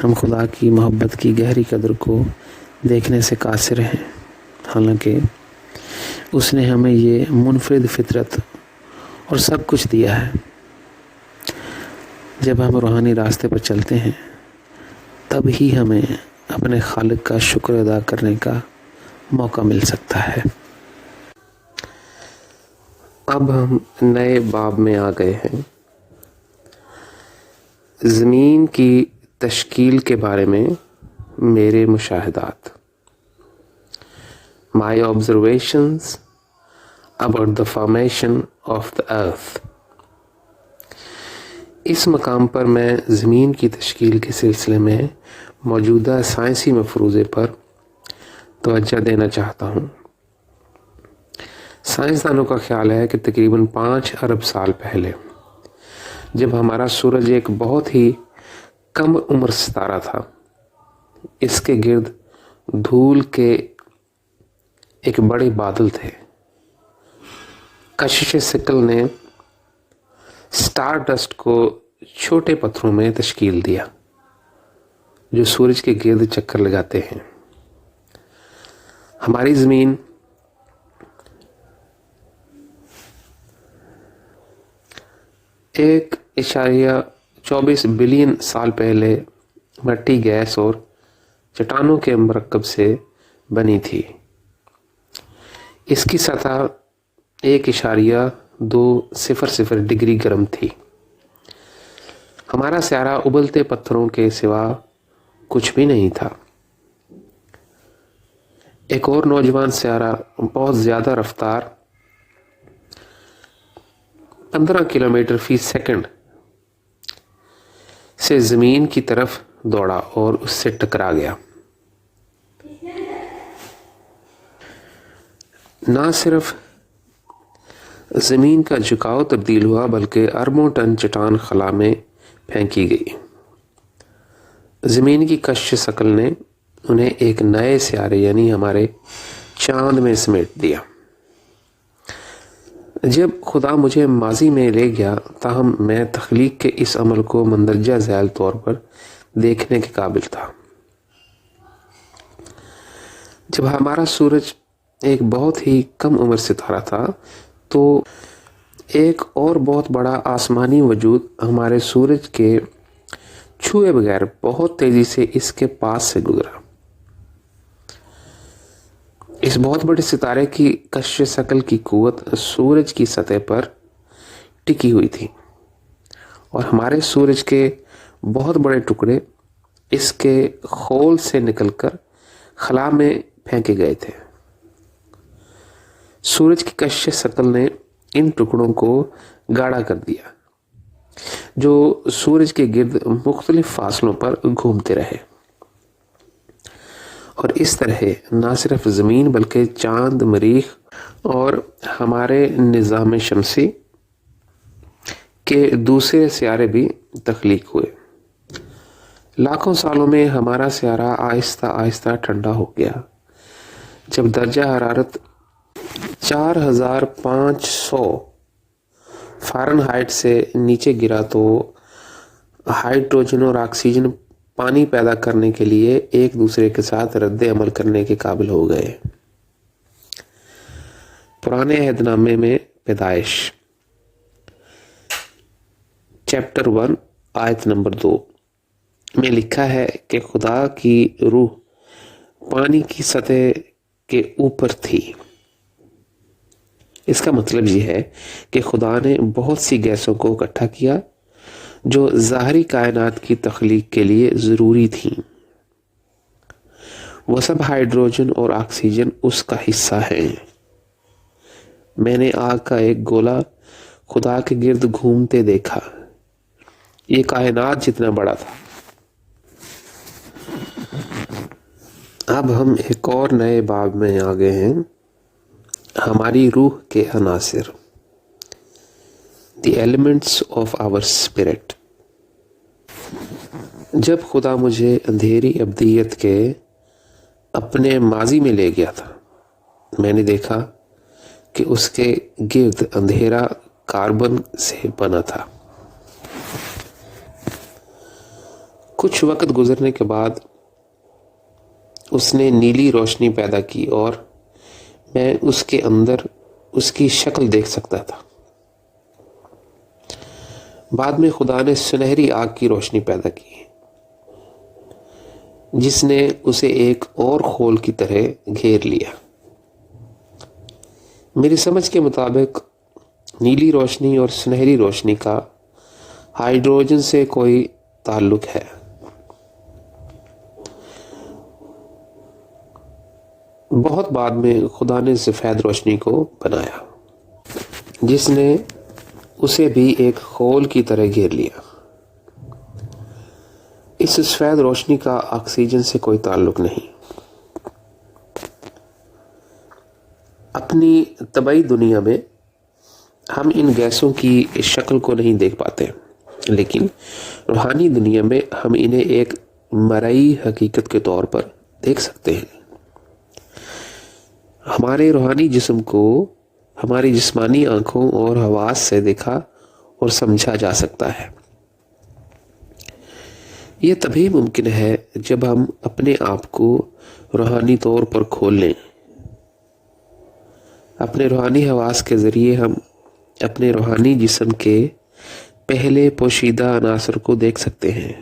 ہم خدا کی محبت کی گہری قدر کو دیکھنے سے قاصر ہیں، حالانکہ اس نے ہمیں یہ منفرد فطرت اور سب کچھ دیا ہے۔ جب ہم روحانی راستے پر چلتے ہیں تب ہی ہمیں اپنے خالق کا شکر ادا کرنے کا موقع مل سکتا ہے۔ اب ہم نئے باب میں آ گئے ہیں۔ زمین کی تشکیل کے بارے میں میرے مشاہدات، My observations about the formation of the earth۔ اس مقام پر میں زمین کی تشکیل کے سلسلے میں موجودہ سائنسی مفروضے پر توجہ دینا چاہتا ہوں۔ سائنسدانوں کا خیال ہے کہ تقریباً 5 ارب سال پہلے، جب ہمارا سورج ایک بہت ہی کم عمر ستارہ تھا، اس کے گرد دھول کے ایک بڑے بادل تھے۔ کشش ثقل نے سٹار ڈسٹ کو چھوٹے پتھروں میں تشکیل دیا جو سورج کے گرد چکر لگاتے ہیں۔ ہماری زمین ایک 1.24 بلین سال پہلے مٹی، گیس اور چٹانوں کے مرکب سے بنی تھی۔ اس کی سطح 1.200 ڈگری گرم تھی۔ ہمارا سیارہ ابلتے پتھروں کے سوا کچھ بھی نہیں تھا۔ ایک اور نوجوان سیارہ بہت زیادہ رفتار 15 کلومیٹر فی سیکنڈ سے زمین کی طرف دوڑا اور اس سے ٹکرا گیا۔ نہ صرف زمین کا جھکاؤ تبدیل ہوا بلکہ اربوں ٹن چٹان خلا میں پھینکی گئی۔ زمین کی کشش ثقل نے انہیں ایک نئے سیارے یعنی ہمارے چاند میں سمیٹ دیا۔ جب خدا مجھے ماضی میں لے گیا تاہم میں تخلیق کے اس عمل کو مندرجہ ذیل طور پر دیکھنے کے قابل تھا۔ جب ہمارا سورج ایک بہت ہی کم عمر ستارہ تھا تو ایک اور بہت بڑا آسمانی وجود ہمارے سورج کے چھوئے بغیر بہت تیزی سے اس کے پاس سے گزرا۔ اس بہت بڑے ستارے کی کشش ثقل کی قوت سورج کی سطح پر ٹکی ہوئی تھی اور ہمارے سورج کے بہت بڑے ٹکڑے اس کے خول سے نکل کر خلا میں پھینکے گئے تھے۔ سورج کی کشش ثقل نے ان ٹکڑوں کو گاڑا کر دیا جو سورج کے گرد مختلف فاصلوں پر گھومتے رہے، اور اس طرح نہ صرف زمین بلکہ چاند، مریخ اور ہمارے نظام شمسی کے دوسرے سیارے بھی تخلیق ہوئے۔ لاکھوں سالوں میں ہمارا سیارہ آہستہ آہستہ ٹھنڈا ہو گیا۔ جب درجہ حرارت 4500 فارنہائٹ سے نیچے گرا تو ہائیڈروجن اور آکسیجن پانی پیدا کرنے کے لیے ایک دوسرے کے ساتھ رد عمل کرنے کے قابل ہو گئے۔ پرانے عہد نامے میں پیدائش چیپٹر 1 آیت نمبر 2 میں لکھا ہے کہ خدا کی روح پانی کی سطح کے اوپر تھی۔ اس کا مطلب یہ ہے کہ خدا نے بہت سی گیسوں کو اکٹھا کیا جو ظاہری کائنات کی تخلیق کے لیے ضروری تھیں۔ وہ سب ہائیڈروجن اور آکسیجن اس کا حصہ ہیں۔ میں نے آگ کا ایک گولا خدا کے گرد گھومتے دیکھا۔ یہ کائنات جتنا بڑا تھا۔ اب ہم ایک اور نئے باب میں آ گئے ہیں، ہماری روح کے عناصر، the elements of our spirit. جب خدا مجھے اندھیری ابدیت کے اپنے ماضی میں لے گیا تھا، میں نے دیکھا کہ اس کے گرد اندھیرا کاربن سے بنا تھا۔ کچھ وقت گزرنے کے بعد اس نے نیلی روشنی پیدا کی اور میں اس کے اندر اس کی شکل دیکھ سکتا تھا۔ بعد میں خدا نے سنہری آگ کی روشنی پیدا کی جس نے اسے ایک اور خول کی طرح گھیر لیا۔ میری سمجھ کے مطابق نیلی روشنی اور سنہری روشنی کا ہائیڈروجن سے کوئی تعلق ہے۔ بہت بعد میں خدا نے سفید روشنی کو بنایا جس نے اسے بھی ایک خول کی طرح گھیر لیا۔ اس سفید روشنی کا آکسیجن سے کوئی تعلق نہیں۔ اپنی طبعی دنیا میں ہم ان گیسوں کی شکل کو نہیں دیکھ پاتے، لیکن روحانی دنیا میں ہم انہیں ایک مرئی حقیقت کے طور پر دیکھ سکتے ہیں۔ ہمارے روحانی جسم کو ہماری جسمانی آنکھوں اور حواس سے دیکھا اور سمجھا جا سکتا ہے۔ یہ تبھی ممکن ہے جب ہم اپنے آپ کو روحانی طور پر کھول لیں۔ اپنے روحانی حواس کے ذریعے ہم اپنے روحانی جسم کے پہلے پوشیدہ عناصر کو دیکھ سکتے ہیں۔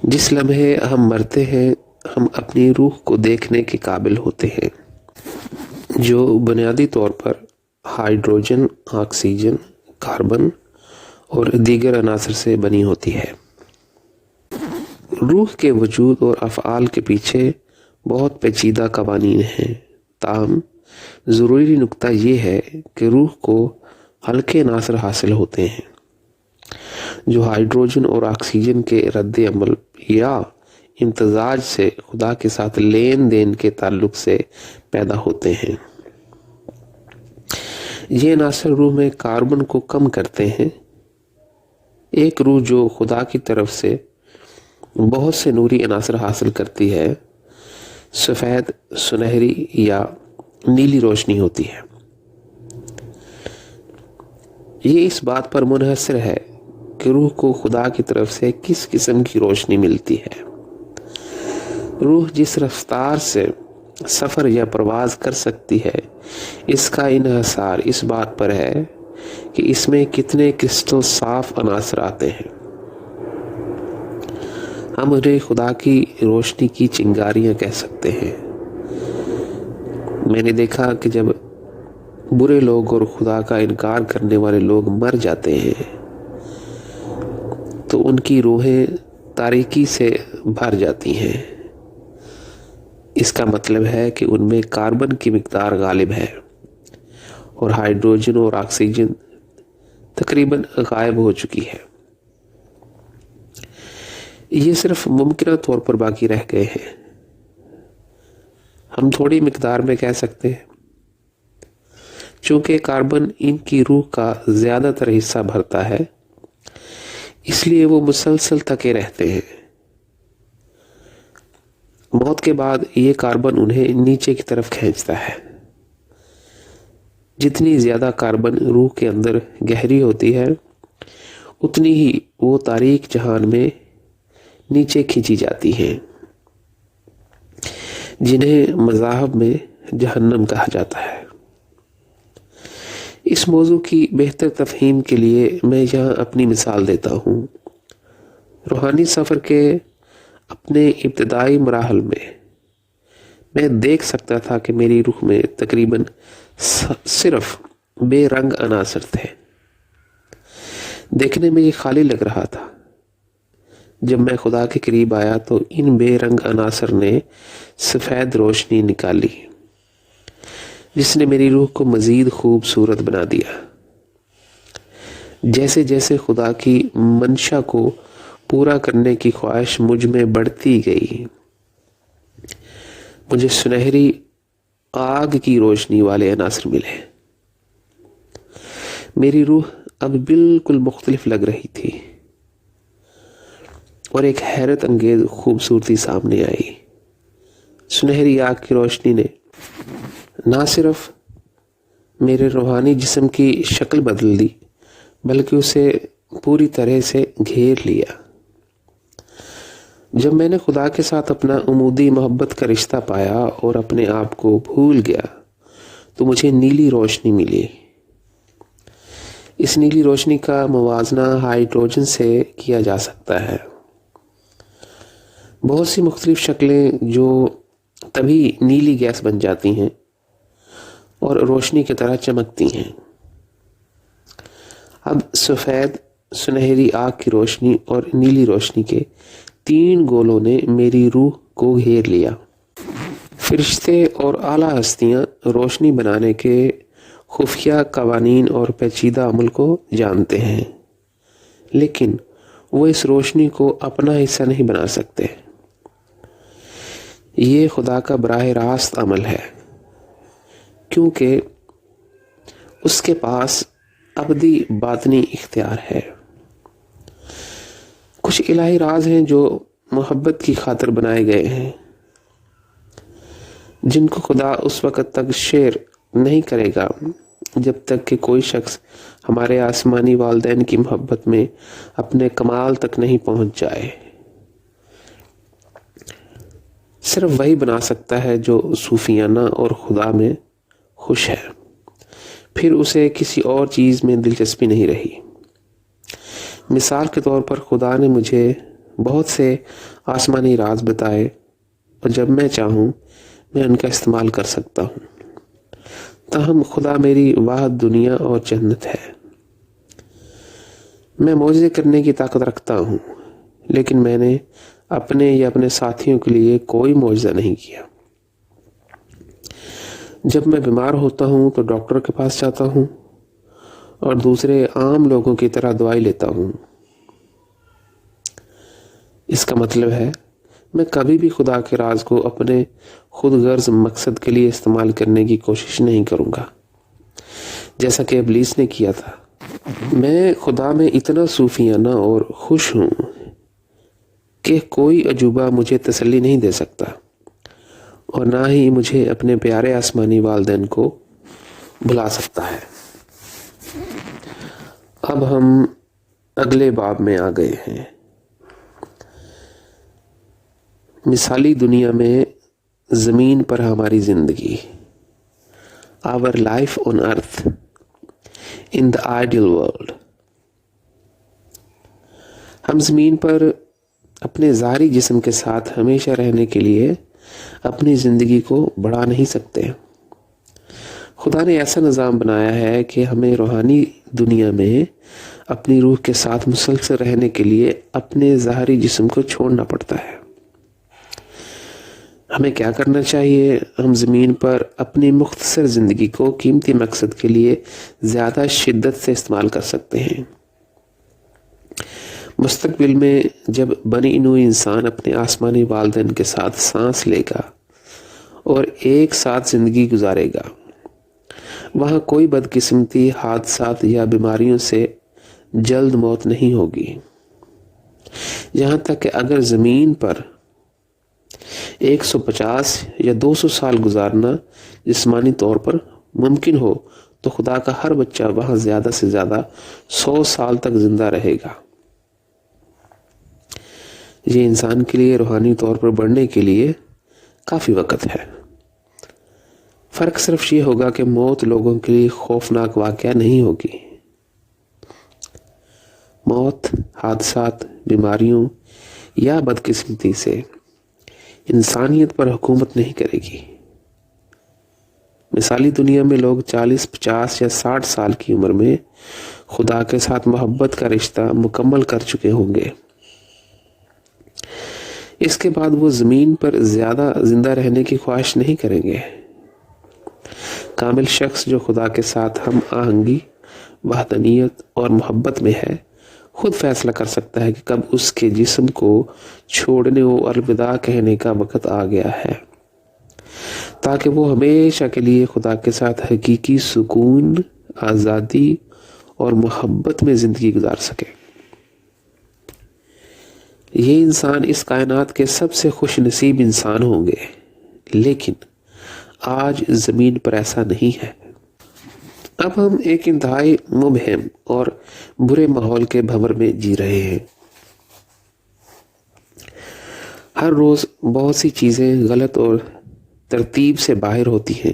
جس لمحے ہم مرتے ہیں ہم اپنی روح کو دیکھنے کے قابل ہوتے ہیں، جو بنیادی طور پر ہائیڈروجن، آکسیجن، کاربن اور دیگر عناصر سے بنی ہوتی ہے۔ روح کے وجود اور افعال کے پیچھے بہت پیچیدہ قوانین ہیں، تاہم ضروری نکتہ یہ ہے کہ روح کو ہلکے عناصر حاصل ہوتے ہیں جو ہائیڈروجن اور آکسیجن کے رد عمل یا امتزاج سے خدا کے ساتھ لین دین کے تعلق سے پیدا ہوتے ہیں۔ یہ عناصر روح میں کاربن کو کم کرتے ہیں۔ ایک روح جو خدا کی طرف سے بہت سے نوری عناصر حاصل کرتی ہے سفید، سنہری یا نیلی روشنی ہوتی ہے۔ یہ اس بات پر منحصر ہے کہ روح کو خدا کی طرف سے کس قسم کی روشنی ملتی ہے۔ روح جس رفتار سے سفر یا پرواز کر سکتی ہے اس کا انحصار اس بات پر ہے کہ اس میں کتنے کرسٹل صاف عناصر آتے ہیں۔ ہم انہیں خدا کی روشنی کی چنگاریاں کہہ سکتے ہیں۔ میں نے دیکھا کہ جب برے لوگ اور خدا کا انکار کرنے والے لوگ مر جاتے ہیں تو ان کی روحیں تاریکی سے بھر جاتی ہیں۔ اس کا مطلب ہے کہ ان میں کاربن کی مقدار غالب ہے اور ہائیڈروجن اور آکسیجن تقریباً غائب ہو چکی ہے۔ یہ صرف ممکنہ طور پر باقی رہ گئے ہیں۔ ہم تھوڑی مقدار میں کہہ سکتے ہیں۔ چونکہ کاربن ان کی روح کا زیادہ تر حصہ بھرتا ہے، اس لیے وہ مسلسل تھکے رہتے ہیں۔ موت کے بعد یہ کاربن انہیں نیچے کی طرف کھینچتا ہے۔ جتنی زیادہ کاربن روح کے اندر گہری ہوتی ہے اتنی ہی وہ تاریک جہان میں نیچے کھینچی جاتی ہیں، جنہیں مذاہب میں جہنم کہا جاتا ہے۔ اس موضوع کی بہتر تفہیم کے لیے میں یہاں اپنی مثال دیتا ہوں۔ روحانی سفر کے اپنے ابتدائی مراحل میں دیکھ سکتا تھا کہ میری روح میں تقریباً صرف بے رنگ عناصر تھے۔ دیکھنے میں یہ خالی لگ رہا تھا۔ جب میں خدا کے قریب آیا تو ان بے رنگ عناصر نے سفید روشنی نکالی جس نے میری روح کو مزید خوبصورت بنا دیا۔ جیسے جیسے خدا کی منشا کو پورا کرنے کی خواہش مجھ میں بڑھتی گئی، مجھے سنہری آگ کی روشنی والے عناصر ملے۔ میری روح اب بالکل مختلف لگ رہی تھی اور ایک حیرت انگیز خوبصورتی سامنے آئی۔ سنہری آگ کی روشنی نے نہ صرف میرے روحانی جسم کی شکل بدل دی بلکہ اسے پوری طرح سے گھیر لیا۔ جب میں نے خدا کے ساتھ اپنا عمودی محبت کا رشتہ پایا اور اپنے آپ کو بھول گیا تو مجھے نیلی روشنی ملی۔ اس نیلی روشنی کا موازنہ ہائیڈروجن سے کیا جا سکتا ہے۔ بہت سی مختلف شکلیں جو تبھی نیلی گیس بن جاتی ہیں اور روشنی کی طرح چمکتی ہیں۔ اب سفید، سنہری آگ کی روشنی اور نیلی روشنی کے 3 گولوں نے میری روح کو گھیر لیا۔ فرشتے اور اعلیٰ ہستیاں روشنی بنانے کے خفیہ قوانین اور پیچیدہ عمل کو جانتے ہیں، لیکن وہ اس روشنی کو اپنا حصہ نہیں بنا سکتے۔ یہ خدا کا براہ راست عمل ہے، کیونکہ اس کے پاس ابدی باطنی اختیار ہے۔ کچھ الہی راز ہیں جو محبت کی خاطر بنائے گئے ہیں، جن کو خدا اس وقت تک شیئر نہیں کرے گا جب تک کہ کوئی شخص ہمارے آسمانی والدین کی محبت میں اپنے کمال تک نہیں پہنچ جائے۔ صرف وہی بنا سکتا ہے جو صوفیانہ اور خدا میں خوش ہے، پھر اسے کسی اور چیز میں دلچسپی نہیں رہی۔ مثال کے طور پر خدا نے مجھے بہت سے آسمانی راز بتائے اور جب میں چاہوں میں ان کا استعمال کر سکتا ہوں۔ تاہم خدا میری واحد دنیا اور جنت ہے۔ میں معجزے کرنے کی طاقت رکھتا ہوں، لیکن میں نے اپنے یا اپنے ساتھیوں کے لیے کوئی معجزہ نہیں کیا۔ جب میں بیمار ہوتا ہوں تو ڈاکٹر کے پاس جاتا ہوں اور دوسرے عام لوگوں کی طرح دوائی لیتا ہوں۔ اس کا مطلب ہے میں کبھی بھی خدا کے راز کو اپنے خود غرض مقصد کے لیے استعمال کرنے کی کوشش نہیں کروں گا، جیسا کہ ابلیس نے کیا تھا۔ میں خدا میں اتنا صوفیانہ اور خوش ہوں کہ کوئی عجوبہ مجھے تسلی نہیں دے سکتا، اور نہ ہی مجھے اپنے پیارے آسمانی والدین کو بھلا سکتا ہے۔ اب ہم اگلے باب میں آ گئے ہیں۔ مثالی دنیا میں زمین پر ہماری زندگی، our life on earth in the ideal world۔ ہم زمین پر اپنے ظاہری جسم کے ساتھ ہمیشہ رہنے کے لیے اپنی زندگی کو بڑھا نہیں سکتے۔ خدا نے ایسا نظام بنایا ہے کہ ہمیں روحانی دنیا میں اپنی روح کے ساتھ مسلسل رہنے کے لیے اپنے ظاہری جسم کو چھوڑنا پڑتا ہے۔ ہمیں کیا کرنا چاہیے؟ ہم زمین پر اپنی مختصر زندگی کو قیمتی مقصد کے لیے زیادہ شدت سے استعمال کر سکتے ہیں۔ مستقبل میں جب بنی نوع انسان اپنے آسمانی والدین کے ساتھ سانس لے گا اور ایک ساتھ زندگی گزارے گا، وہاں کوئی بدقسمتی، حادثات یا بیماریوں سے جلد موت نہیں ہوگی۔ یہاں تک کہ اگر زمین پر 150 یا 200 سال گزارنا جسمانی طور پر ممکن ہو تو خدا کا ہر بچہ وہاں زیادہ سے زیادہ 100 سال تک زندہ رہے گا۔ یہ انسان کے لیے روحانی طور پر بڑھنے کے لیے کافی وقت ہے۔ فرق صرف یہ ہوگا کہ موت لوگوں کے لیے خوفناک واقعہ نہیں ہوگی۔ موت حادثات، بیماریوں یا بدقسمتی سے انسانیت پر حکومت نہیں کرے گی۔ مثالی دنیا میں لوگ 40، 50 یا 60 سال کی عمر میں خدا کے ساتھ محبت کا رشتہ مکمل کر چکے ہوں گے۔ اس کے بعد وہ زمین پر زیادہ زندہ رہنے کی خواہش نہیں کریں گے۔ کامل شخص جو خدا کے ساتھ ہم آہنگی، وحدانیت اور محبت میں ہے، خود فیصلہ کر سکتا ہے کہ کب اس کے جسم کو چھوڑنے و الوداع کہنے کا وقت آ گیا ہے، تاکہ وہ ہمیشہ کے لیے خدا کے ساتھ حقیقی سکون، آزادی اور محبت میں زندگی گزار سکے۔ یہ انسان اس کائنات کے سب سے خوش نصیب انسان ہوں گے، لیکن آج زمین پر ایسا نہیں ہے۔ اب ہم ایک انتہائی مبہم اور برے ماحول کے بھنور میں جی رہے ہیں۔ ہر روز بہت سی چیزیں غلط اور ترتیب سے باہر ہوتی ہیں۔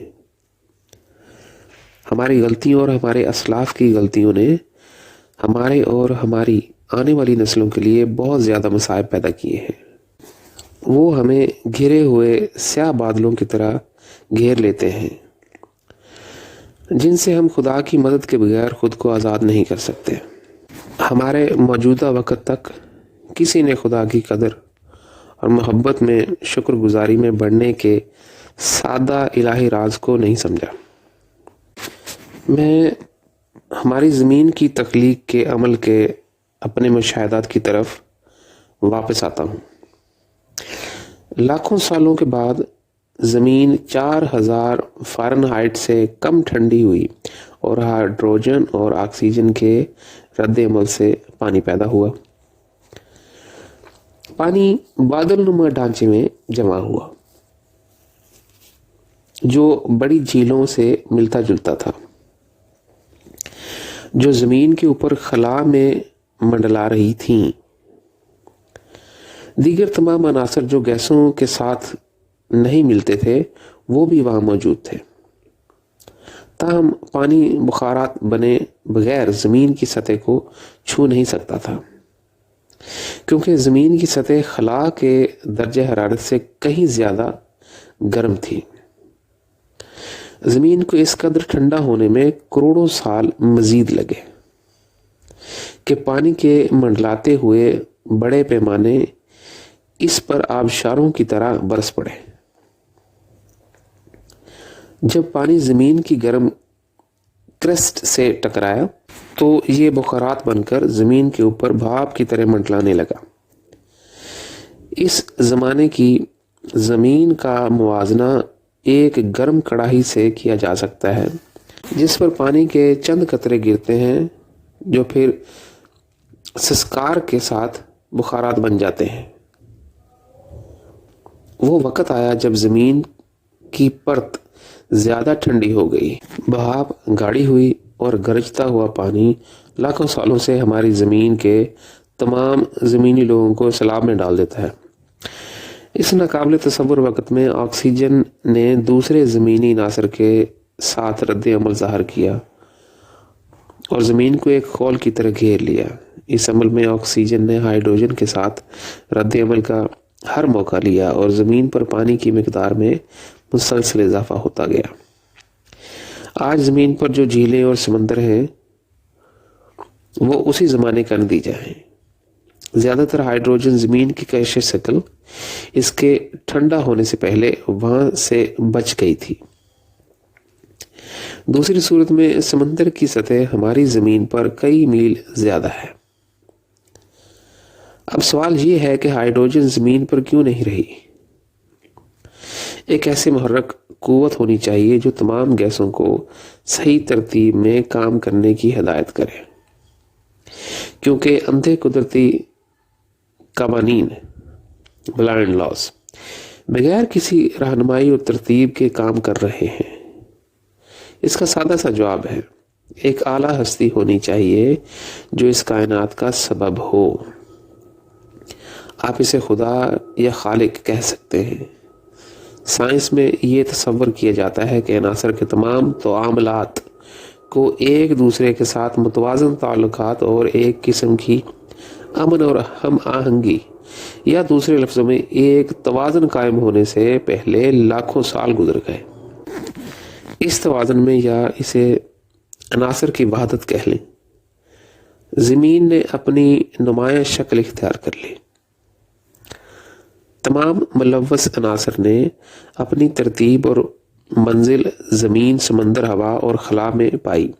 ہماری غلطیوں اور ہمارے اسلاف کی غلطیوں نے ہمارے اور ہماری آنے والی نسلوں کے لیے بہت زیادہ مصائب پیدا کیے ہیں۔ وہ ہمیں گھرے ہوئے سیاہ بادلوں کی طرح گھیر لیتے ہیں، جن سے ہم خدا کی مدد کے بغیر خود کو آزاد نہیں کر سکتے۔ ہمارے موجودہ وقت تک کسی نے خدا کی قدر اور محبت میں شکر گزاری میں بڑھنے کے سادہ الہی راز کو نہیں سمجھا۔ میں ہماری زمین کی تخلیق کے عمل کے اپنے مشاہدات کی طرف واپس آتا ہوں۔ لاکھوں سالوں کے بعد زمین 4000 فارنہائٹ سے کم ٹھنڈی ہوئی اور ہائیڈروجن اور آکسیجن کے رد عمل سے پانی پیدا ہوا۔ پانی بادل نما ڈھانچے میں جمع ہوا جو بڑی جھیلوں سے ملتا جلتا تھا، جو زمین کے اوپر خلا میں منڈلا رہی تھیں۔ دیگر تمام عناصر جو گیسوں کے ساتھ نہیں ملتے تھے وہ بھی وہاں موجود تھے، تاہم پانی بخارات بنے بغیر زمین کی سطح کو چھو نہیں سکتا تھا، کیونکہ زمین کی سطح خلا کے درجہ حرارت سے کہیں زیادہ گرم تھی۔ زمین کو اس قدر ٹھنڈا ہونے میں کروڑوں سال مزید لگے کہ پانی کے منڈلاتے ہوئے بڑے پیمانے اس پر آبشاروں کی طرح برس پڑے۔ جب پانی زمین کی گرم کرسٹ سے ٹکرایا تو یہ بخارات بن کر زمین کے اوپر بھاپ کی طرح منڈلانے لگا۔ اس زمانے کی زمین کا موازنہ ایک گرم کڑاہی سے کیا جا سکتا ہے جس پر پانی کے چند قطرے گرتے ہیں جو پھر سسکار کے ساتھ بخارات بن جاتے ہیں۔ وہ وقت آیا جب زمین کی پرت زیادہ ٹھنڈی ہو گئی، بھاپ گاڑھی ہوئی اور گرجتا ہوا پانی لاکھوں سالوں سے ہماری زمین کے تمام زمینی لوگوں کو سیلاب میں ڈال دیتا ہے۔ اس ناقابل تصور وقت میں آکسیجن نے دوسرے زمینی عناصر کے ساتھ رد عمل ظاہر کیا اور زمین کو ایک خول کی طرح گھیر لیا۔ اس عمل میں آکسیجن نے ہائیڈروجن کے ساتھ رد عمل کا ہر موقع لیا اور زمین پر پانی کی مقدار میں مسلسل اضافہ ہوتا گیا۔ آج زمین پر جو جھیلیں اور سمندر ہیں وہ اسی زمانے کا نتیجہ ہیں۔ زیادہ تر ہائیڈروجن زمین کی کشش شکل اس کے ٹھنڈا ہونے سے پہلے وہاں سے بچ گئی تھی۔ دوسری صورت میں سمندر کی سطح ہماری زمین پر کئی میل زیادہ ہے۔ اب سوال یہ ہے کہ ہائیڈروجن زمین پر کیوں نہیں رہی؟ ایک ایسے محرک قوت ہونی چاہیے جو تمام گیسوں کو صحیح ترتیب میں کام کرنے کی ہدایت کرے، کیونکہ اندھے قدرتی قوانین بلائنڈ لاز بغیر کسی رہنمائی اور ترتیب کے کام کر رہے ہیں۔ اس کا سادہ سا جواب ہے، ایک اعلیٰ ہستی ہونی چاہیے جو اس کائنات کا سبب ہو۔ آپ اسے خدا یا خالق کہہ سکتے ہیں۔ سائنس میں یہ تصور کیا جاتا ہے کہ عناصر کے تمام تعاملات کو ایک دوسرے کے ساتھ متوازن تعلقات اور ایک قسم کی امن اور ہم آہنگی یا دوسرے لفظوں میں ایک توازن قائم ہونے سے پہلے لاکھوں سال گزر گئے۔ اس توازن میں یا اسے عناصر کی وحدت کہہ لیں، زمین نے اپنی نمایاں شکل اختیار کر لی۔ تمام ملوث عناصر نے اپنی ترتیب اور منزل زمین، سمندر، ہوا اور خلا میں پائی،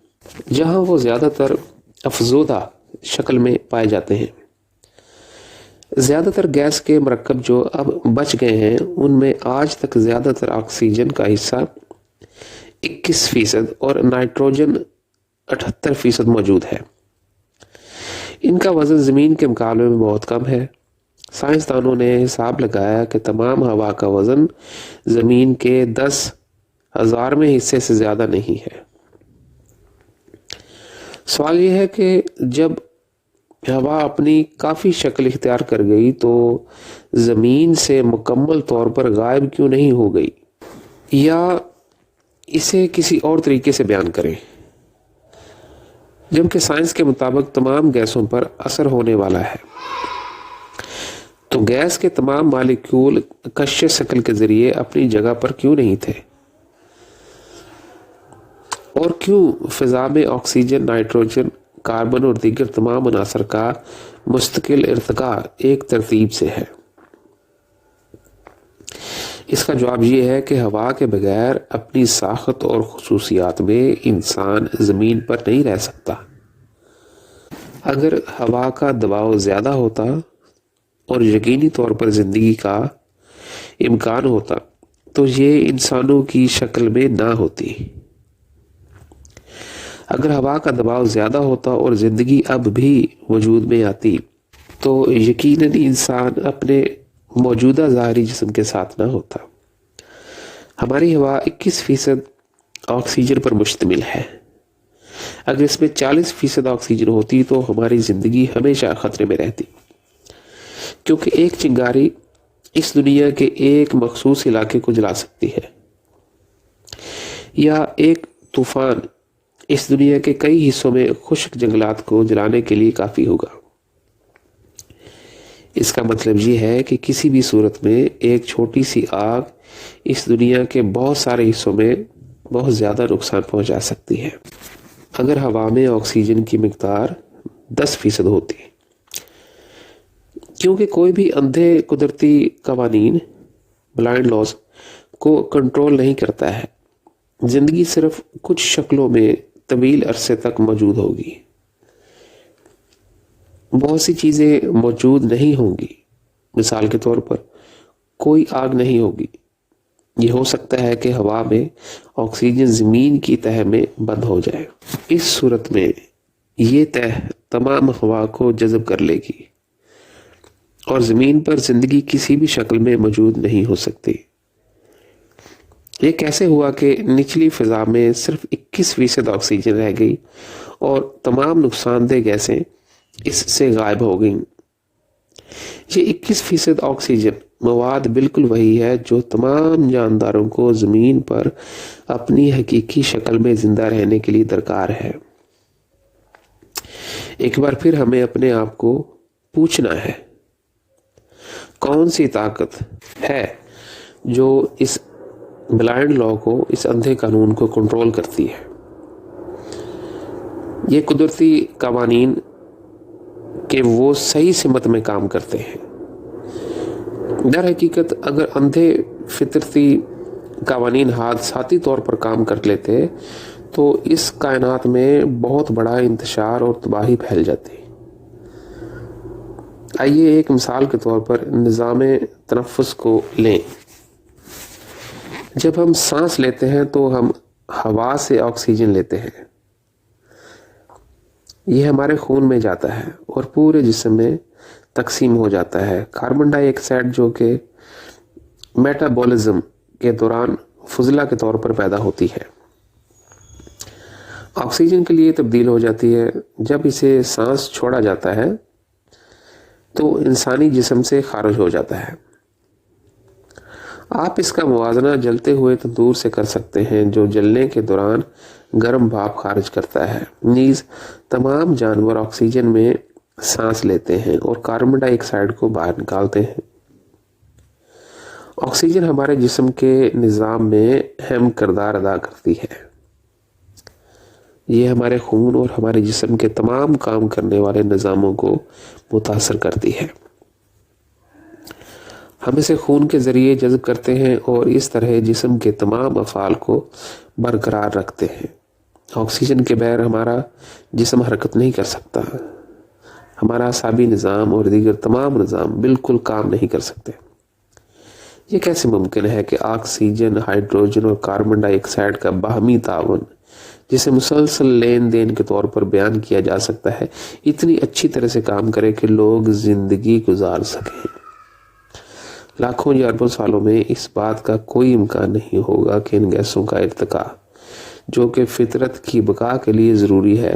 جہاں وہ زیادہ تر افزودہ شکل میں پائے جاتے ہیں۔ زیادہ تر گیس کے مرکب جو اب بچ گئے ہیں ان میں آج تک زیادہ تر آکسیجن کا حصہ 21% اور نائٹروجن 78% موجود ہے۔ ان کا وزن زمین کے مقابلے میں بہت کم ہے۔ سائنسدانوں نے حساب لگایا کہ تمام ہوا کا وزن زمین کے 10,000 حصے سے زیادہ نہیں ہے۔ سوال یہ ہے کہ جب ہوا اپنی کافی شکل اختیار کر گئی تو زمین سے مکمل طور پر غائب کیوں نہیں ہو گئی؟ یا اسے کسی اور طریقے سے بیان کریں، جبکہ سائنس کے مطابق تمام گیسوں پر اثر ہونے والا ہے، تو گیس کے تمام مالیکول کش ثقل کے ذریعے اپنی جگہ پر کیوں نہیں تھے؟ اور کیوں فضا میں آکسیجن، نائٹروجن، کاربن اور دیگر تمام عناصر کا مستقل ارتقاء ایک ترتیب سے ہے؟ اس کا جواب یہ ہے کہ ہوا کے بغیر اپنی ساخت اور خصوصیات میں انسان زمین پر نہیں رہ سکتا۔ اگر ہوا کا دباؤ زیادہ ہوتا اور یقینی طور پر زندگی کا امکان ہوتا تو یہ انسانوں کی شکل میں نہ ہوتی۔ اگر ہوا کا دباؤ زیادہ ہوتا اور زندگی اب بھی وجود میں آتی تو یقیناً انسان اپنے موجودہ ظاہری جسم کے ساتھ نہ ہوتا۔ ہماری ہوا 21% آکسیجن پر مشتمل ہے۔ اگر اس میں 40% آکسیجن ہوتی تو ہماری زندگی ہمیشہ خطرے میں رہتی، کیونکہ ایک چنگاری اس دنیا کے ایک مخصوص علاقے کو جلا سکتی ہے، یا ایک طوفان اس دنیا کے کئی حصوں میں خشک جنگلات کو جلانے کے لیے کافی ہوگا۔ اس کا مطلب یہ ہے کہ کسی بھی صورت میں ایک چھوٹی سی آگ اس دنیا کے بہت سارے حصوں میں بہت زیادہ نقصان پہنچا سکتی ہے۔ اگر ہوا میں آکسیجن کی مقدار 10% ہوتی، کیونکہ کوئی بھی اندھے قدرتی قوانین، بلائنڈ لاز کو کنٹرول نہیں کرتا ہے، زندگی صرف کچھ شکلوں میں طویل عرصے تک موجود ہوگی۔ بہت سی چیزیں موجود نہیں ہوں گی، مثال کے طور پر کوئی آگ نہیں ہوگی۔ یہ ہو سکتا ہے کہ ہوا میں آکسیجن زمین کی تہہ میں بند ہو جائے۔ اس صورت میں یہ تہہ تمام ہوا کو جذب کر لے گی اور زمین پر زندگی کسی بھی شکل میں موجود نہیں ہو سکتی۔ یہ کیسے ہوا کہ نچلی فضا میں صرف 21% آکسیجن رہ گئی اور تمام نقصان دہ گیسیں اس سے غائب ہو گئیں؟ یہ 21% آکسیجن مواد بالکل وہی ہے جو تمام جانداروں کو زمین پر اپنی حقیقی شکل میں زندہ رہنے کے لیے درکار ہے۔ ایک بار پھر ہمیں اپنے آپ کو پوچھنا ہے، کون سی طاقت ہے جو اس بلائنڈ لا کو، اس اندھے قانون کو کنٹرول کرتی ہے؟ یہ قدرتی قوانین کہ وہ صحیح سمت میں کام کرتے ہیں۔ در حقیقت اگر اندھے فطرتی قوانین حادثاتی طور پر کام کر لیتے تو اس کائنات میں بہت بڑا انتشار اور تباہی پھیل جاتی۔ آئیے ایک مثال کے طور پر نظام تنفس کو لیں۔ جب ہم سانس لیتے ہیں تو ہم ہوا سے آکسیجن لیتے ہیں، یہ ہمارے خون میں جاتا ہے اور پورے جسم میں تقسیم ہو جاتا ہے۔ کاربن ڈائی آکسائڈ جو کہ میٹابولزم کے دوران فضلہ کے طور پر پیدا ہوتی ہے، آکسیجن کے لیے تبدیل ہو جاتی ہے۔ جب اسے سانس چھوڑا جاتا ہے تو انسانی جسم سے خارج ہو جاتا ہے۔ آپ اس کا موازنہ جلتے ہوئے تندور سے کر سکتے ہیں جو جلنے کے دوران گرم بھاپ خارج کرتا ہے۔ نیز تمام جانور آکسیجن میں سانس لیتے ہیں اور کاربن ڈائی آکسائڈ کو باہر نکالتے ہیں۔ آکسیجن ہمارے جسم کے نظام میں اہم کردار ادا کرتی ہے۔ یہ ہمارے خون اور ہمارے جسم کے تمام کام کرنے والے نظاموں کو متاثر کرتی ہے۔ ہم اسے خون کے ذریعے جذب کرتے ہیں اور اس طرح جسم کے تمام افعال کو برقرار رکھتے ہیں۔ آکسیجن کے بغیر ہمارا جسم حرکت نہیں کر سکتا۔ ہمارا اعصابی نظام اور دیگر تمام نظام بالکل کام نہیں کر سکتے۔ یہ کیسے ممکن ہے کہ آکسیجن، ہائیڈروجن اور کاربن ڈائی آکسائڈ کا باہمی تعاون، جسے مسلسل لین دین کے طور پر بیان کیا جا سکتا ہے، اتنی اچھی طرح سے کام کرے کہ لوگ زندگی گزار سکیں؟ لاکھوں یا اربوں سالوں میں اس بات کا کوئی امکان نہیں ہوگا کہ ان گیسوں کا ارتقاء، جو کہ فطرت کی بقا کے لیے ضروری ہے،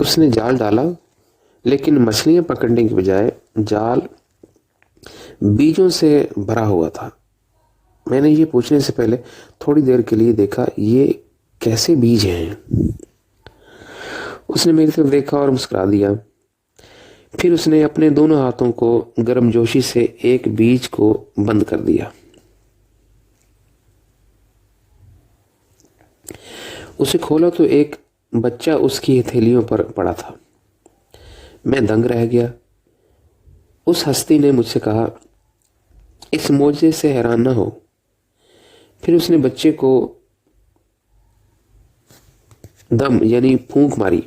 اس نے جال ڈالا، لیکن مچھلیاں پکڑنے کی بجائے جال بیجوں سے بھرا ہوا تھا۔ میں نے یہ پوچھنے سے پہلے تھوڑی دیر کے لیے دیکھا، یہ کیسے بیج ہیں؟ اس نے میری طرف دیکھا اور مسکرا دیا۔ پھر اس نے اپنے دونوں ہاتھوں کو گرم جوشی سے ایک بیج کو بند کر دیا۔ اسے کھولا تو ایک بچہ اس کی ہتھیلیوں پر پڑا تھا۔ میں دنگ رہ گیا۔ اس ہستی نے مجھ سے کہا، اس معجزے سے حیران نہ ہو۔ پھر اس نے بچے کو دم یعنی پھونک ماری۔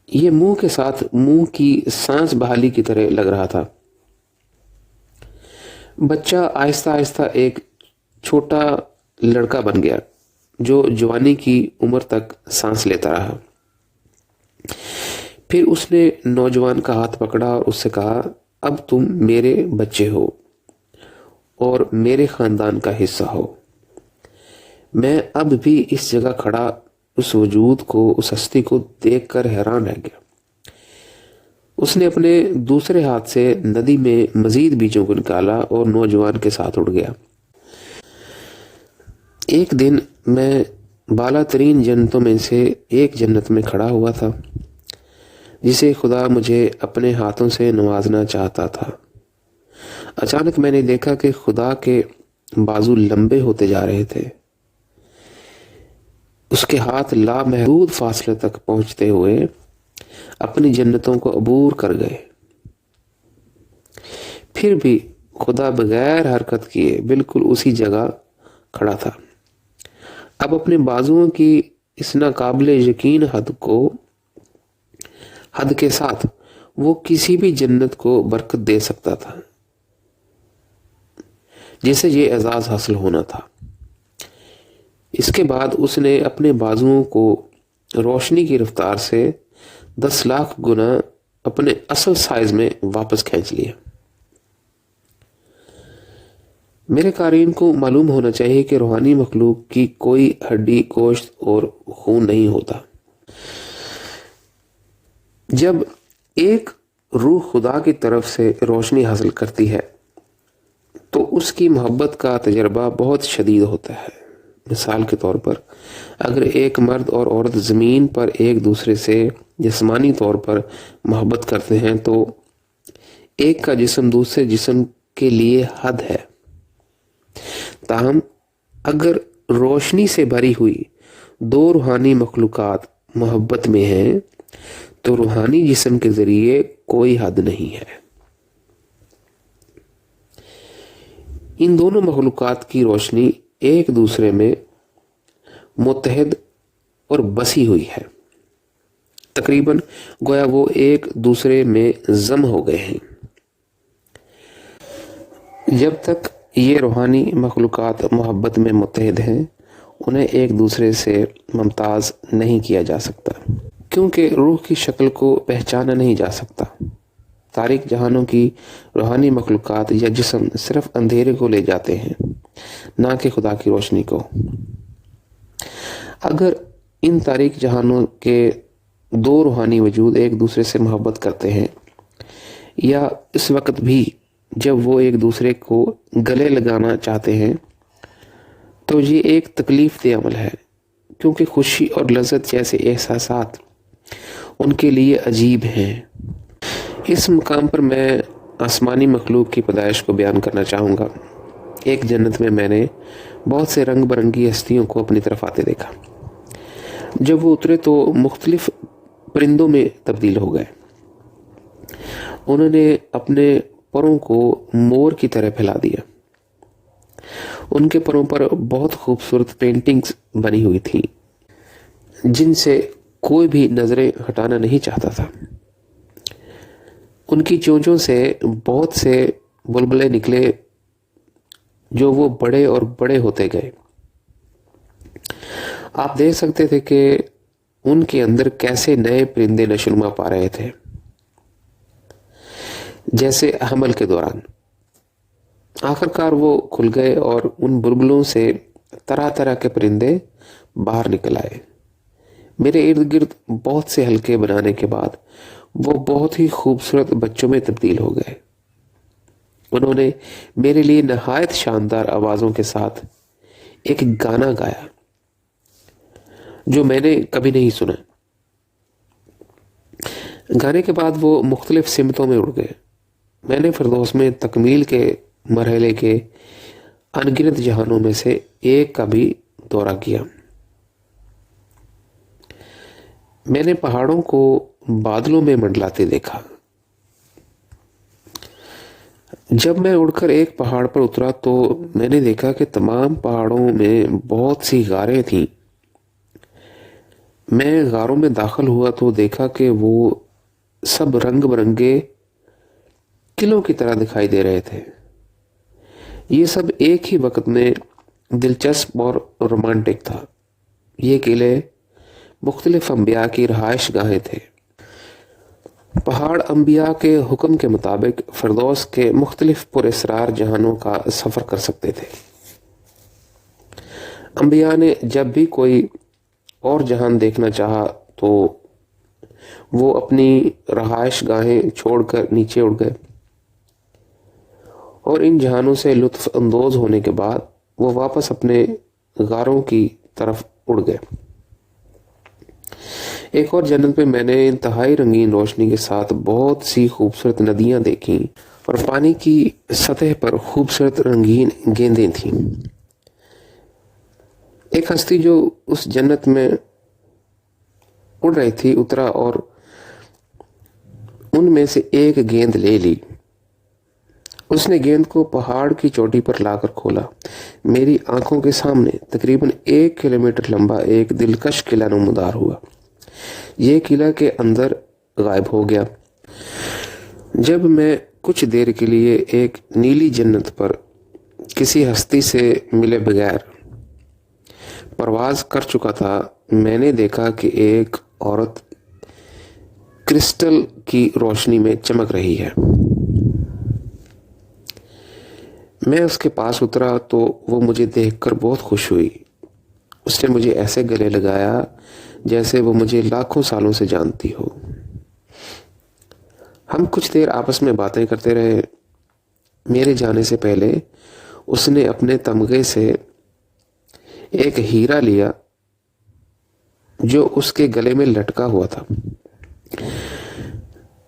یہ منہ کے ساتھ منہ کی سانس بحالی کی طرح لگ رہا تھا۔ بچہ آہستہ آہستہ ایک چھوٹا لڑکا بن گیا جو جوانی کی عمر تک سانس لیتا رہا۔ پھر اس نے نوجوان کا ہاتھ پکڑا اور اس سے کہا، اب تم میرے بچے ہو اور میرے خاندان کا حصہ ہو۔ میں اب بھی اس جگہ کھڑا اس وجود کو، اس ہستی کو دیکھ کر حیران رہ گیا۔ اس نے اپنے دوسرے ہاتھ سے ندی میں مزید بیجوں کو نکالا اور نوجوان کے ساتھ اڑ گیا۔ ایک دن میں بالا ترین جنتوں میں سے ایک جنت میں کھڑا ہوا تھا جسے خدا مجھے اپنے ہاتھوں سے نوازنا چاہتا تھا۔ اچانک میں نے دیکھا کہ خدا کے بازو لمبے ہوتے جا رہے تھے۔ اس کے ہاتھ لامحدود فاصلے تک پہنچتے ہوئے اپنی جنتوں کو عبور کر گئے۔ پھر بھی خدا بغیر حرکت کیے بالکل اسی جگہ کھڑا تھا۔ اب اپنے بازوؤں کی اس ناقابل یقین حد کے ساتھ وہ کسی بھی جنت کو برکت دے سکتا تھا جسے یہ اعزاز حاصل ہونا تھا۔ اس کے بعد اس نے اپنے بازوؤں کو روشنی کی رفتار سے 10 لاکھ گنا اپنے اصل سائز میں واپس کھینچ لیا۔ میرے قارئین کو معلوم ہونا چاہیے کہ روحانی مخلوق کی کوئی ہڈی، گوشت اور خون نہیں ہوتا۔ جب ایک روح خدا کی طرف سے روشنی حاصل کرتی ہے تو اس کی محبت کا تجربہ بہت شدید ہوتا ہے۔ مثال کے طور پر اگر ایک مرد اور عورت زمین پر ایک دوسرے سے جسمانی طور پر محبت کرتے ہیں تو ایک کا جسم دوسرے جسم کے لیے حد ہے۔ تاہم اگر روشنی سے بھری ہوئی دو روحانی مخلوقات محبت میں ہیں تو روحانی جسم کے ذریعے کوئی حد نہیں ہے۔ ان دونوں مخلوقات کی روشنی ایک دوسرے میں متحد اور بسی ہوئی ہے، تقریباً گویا وہ ایک دوسرے میں ضم ہو گئے ہیں۔ جب تک یہ روحانی مخلوقات محبت میں متحد ہیں انہیں ایک دوسرے سے ممتاز نہیں کیا جا سکتا، کیونکہ روح کی شکل کو پہچانا نہیں جا سکتا۔ تاریک جہانوں کی روحانی مخلوقات یا جسم صرف اندھیرے کو لے جاتے ہیں، نہ کہ خدا کی روشنی کو۔ اگر ان تاریک جہانوں کے دو روحانی وجود ایک دوسرے سے محبت کرتے ہیں، یا اس وقت بھی جب وہ ایک دوسرے کو گلے لگانا چاہتے ہیں، تو یہ ایک تکلیف دہ عمل ہے، کیونکہ خوشی اور لذت جیسے احساسات ان کے لیے عجیب ہیں۔ اس مقام پر میں آسمانی مخلوق کی پیدائش کو بیان کرنا چاہوں گا۔ ایک جنت میں نے بہت سے رنگ برنگی ہستیوں کو اپنی طرف آتے دیکھا۔ جب وہ اترے تو مختلف پرندوں میں تبدیل ہو گئے۔ انہوں نے اپنے پروں کو مور کی طرح پھیلا دیا۔ ان کے پروں پر بہت خوبصورت پینٹنگز بنی ہوئی تھی جن سے کوئی بھی نظریں ہٹانا نہیں چاہتا تھا۔ ان کی چونچوں سے بہت سے بلبلے نکلے جو وہ بڑے اور بڑے ہوتے گئے۔ آپ دیکھ سکتے تھے کہ ان کے اندر کیسے نئے پرندے نشوونما پا رہے تھے، جیسے حمل کے دوران۔ آخر کار وہ کھل گئے اور ان بلبلوں سے طرح طرح کے پرندے باہر نکل آئے۔ میرے ارد گرد بہت سے حلقے بنانے کے بعد وہ بہت ہی خوبصورت بچوں میں تبدیل ہو گئے۔ انہوں نے میرے لیے نہایت شاندار آوازوں کے ساتھ ایک گانا گایا جو میں نے کبھی نہیں سنا۔ گانے کے بعد وہ مختلف سمتوں میں اڑ گئے۔ میں نے فردوس میں تکمیل کے مرحلے کے انگنت جہانوں میں سے ایک کا بھی دورہ کیا۔ میں نے پہاڑوں کو بادلوں میں منڈلاتے دیکھا۔ جب میں اڑ کر ایک پہاڑ پر اترا تو میں نے دیکھا کہ تمام پہاڑوں میں بہت سی غاریں تھیں۔ میں غاروں میں داخل ہوا تو دیکھا کہ وہ سب رنگ برنگے قلعوں کی طرح دکھائی دے رہے تھے۔ یہ سب ایک ہی وقت میں دلچسپ اور رومانٹک تھا۔ یہ قلعے مختلف انبیاء کی رہائش گاہیں تھے۔ پہاڑ انبیاء کے حکم کے مطابق فردوس کے مختلف پر اسرار جہانوں کا سفر کر سکتے تھے۔ انبیاء نے جب بھی کوئی اور جہان دیکھنا چاہا تو وہ اپنی رہائش گاہیں چھوڑ کر نیچے اڑ گئے اور ان جہانوں سے لطف اندوز ہونے کے بعد وہ واپس اپنے غاروں کی طرف اڑ گئے۔ ایک اور جنت میں میں نے انتہائی رنگین روشنی کے ساتھ بہت سی خوبصورت ندیاں دیکھیں اور پانی کی سطح پر خوبصورت رنگین گیندیں تھیں۔ ایک ہستی جو اس جنت میں اڑ رہی تھی اترا اور ان میں سے ایک گیند لے لی۔ اس نے گیند کو پہاڑ کی چوٹی پر لا کر کھولا۔ میری آنکھوں کے سامنے تقریباً 1 کلومیٹر لمبا ایک دلکش قلعہ نمودار ہوا۔ یہ قلعہ کے اندر غائب ہو گیا۔ جب میں کچھ دیر کے لیے ایک نیلی جنت پر کسی ہستی سے ملے بغیر پرواز کر چکا تھا، میں نے دیکھا کہ ایک عورت کرسٹل کی روشنی میں چمک رہی ہے۔ میں اس کے پاس اترا تو وہ مجھے دیکھ کر بہت خوش ہوئی۔ اس نے مجھے ایسے گلے لگایا جیسے وہ مجھے لاکھوں سالوں سے جانتی ہو۔ ہم کچھ دیر آپس میں باتیں کرتے رہے۔ میرے جانے سے پہلے اس نے اپنے تمغے سے ایک ہیرا لیا جو اس کے گلے میں لٹکا ہوا تھا۔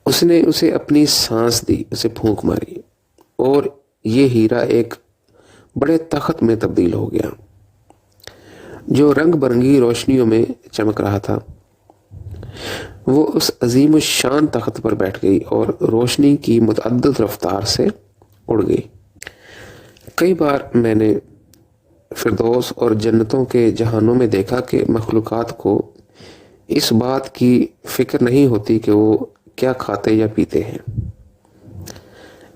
اس نے اسے اپنی سانس دی، اسے پھونک ماری اور یہ ہیرا ایک بڑے تخت میں تبدیل ہو گیا جو رنگ برنگی روشنیوں میں چمک رہا تھا۔ وہ اس عظیم الشان تخت پر بیٹھ گئی اور روشنی کی متعدد رفتار سے اڑ گئی۔ کئی بار میں نے فردوس اور جنتوں کے جہانوں میں دیکھا کہ مخلوقات کو اس بات کی فکر نہیں ہوتی کہ وہ کیا کھاتے یا پیتے ہیں۔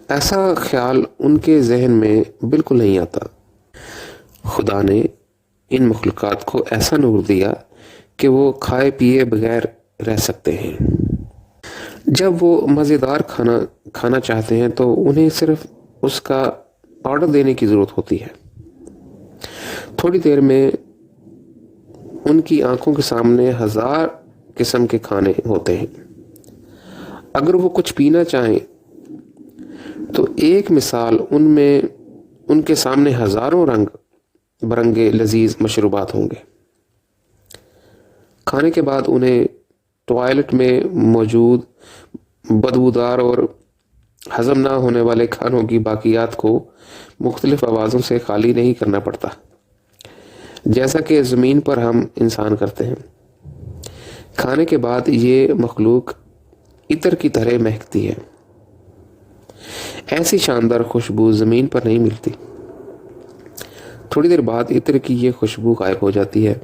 ایسا خیال ان کے ذہن میں بالکل نہیں آتا۔ خدا نے ان مخلوقات کو ایسا نور دیا کہ وہ کھائے پیے بغیر رہ سکتے ہیں۔ جب وہ مزیدار کھانا چاہتے ہیں تو انہیں صرف اس کا آرڈر دینے کی ضرورت ہوتی ہے۔ تھوڑی دیر میں ان کی آنکھوں کے سامنے 1000 قسم کے کھانے ہوتے ہیں۔ اگر وہ کچھ پینا چاہیں تو ایک مثال ان کے سامنے ہزاروں رنگ برنگے لذیذ مشروبات ہوں گے۔ کھانے کے بعد انہیں ٹوائلٹ میں موجود بدبودار اور ہضم نہ ہونے والے کھانوں کی باقیات کو مختلف آوازوں سے خالی نہیں کرنا پڑتا، جیسا کہ زمین پر ہم انسان کرتے ہیں۔ کھانے کے بعد یہ مخلوق عطر کی طرح مہکتی ہے۔ ایسی شاندار خوشبو زمین پر نہیں ملتی۔ تھوڑی دیر بعد عطر کی یہ خوشبو غائب ہو جاتی ہے۔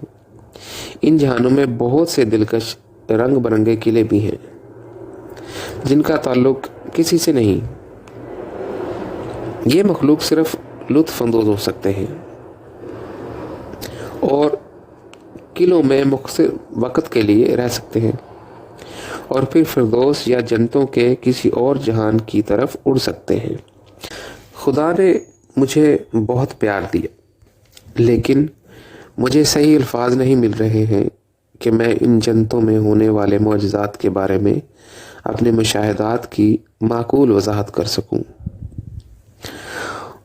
ان جہانوں میں بہت سے دلکش رنگ برنگے قلعے بھی ہیں جن کا تعلق کسی سے نہیں۔ یہ مخلوق صرف لطف اندوز ہو سکتے ہیں اور قلعوں میں مختصر وقت کے لیے رہ سکتے ہیں اور پھر فردوس یا جنتوں کے کسی اور جہان کی طرف اڑ سکتے ہیں۔ خدا نے مجھے بہت پیار دیا، لیکن مجھے صحیح الفاظ نہیں مل رہے ہیں کہ میں ان جنتوں میں ہونے والے معجزات کے بارے میں اپنے مشاہدات کی معقول وضاحت کر سکوں،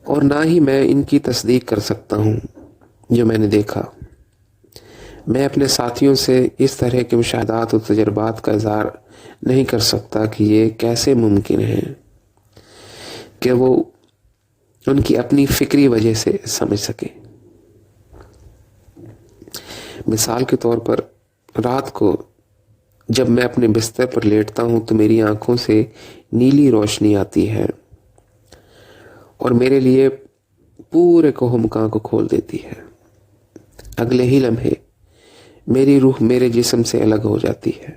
اور نہ ہی میں ان کی تصدیق کر سکتا ہوں جو میں نے دیکھا۔ میں اپنے ساتھیوں سے اس طرح کے مشاہدات و تجربات کا اظہار نہیں کر سکتا کہ یہ کیسے ممکن ہے کہ وہ ان کی اپنی فکری وجہ سے سمجھ سکے۔ مثال کے طور پر، رات کو جب میں اپنے بستر پر لیٹتا ہوں تو میری آنکھوں سے نیلی روشنی آتی ہے اور میرے لیے پورے کوہ مکان کو کھول دیتی ہے۔ اگلے ہی لمحے میری روح میرے جسم سے الگ ہو جاتی ہے